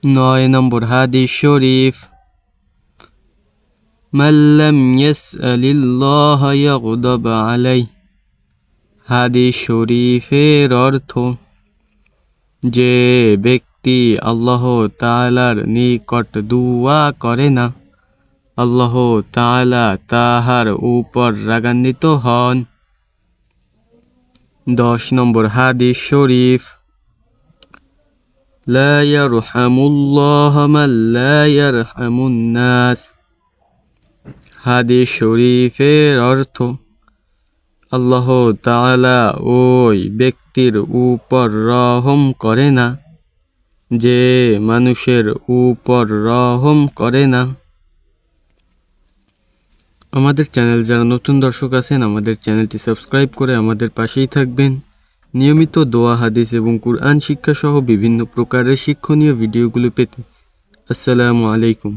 9 নম্বর হাদিস শরীফ, মান লাম ইয়াসআলিল্লাহ ইয়াগদাব আলাইহি। হাদিস শরীফের অর্থ, যে ব্যক্তি আল্লাহ তাআলার নিকট দুআ করে না, আল্লাহ তাআলা তাহার উপর রাগান্বিত হন। 10 নম্বর হাদিস শরীফ, লা ইয়ারহামুল্লাহ মান লা ইয়ারহামুন নাস। হাদিস শরীফের অর্থ, আল্লাহ তাআলা ওই ব্যক্তির উপর রহম করে না যে মানুষের উপর রহম করে না। আমাদের চ্যানেল যারা নতুন দর্শক আছেন, আমাদের চ্যানেলটি সাবস্ক্রাইব করে আমাদের পাশেই থাকবেন। নিয়মিত দোয়া, হাদিস এবং কুরআন শিক্ষা সহ বিভিন্ন প্রকারের শিক্ষণীয় ভিডিওগুলো পেতে। আসসালামু আলাইকুম।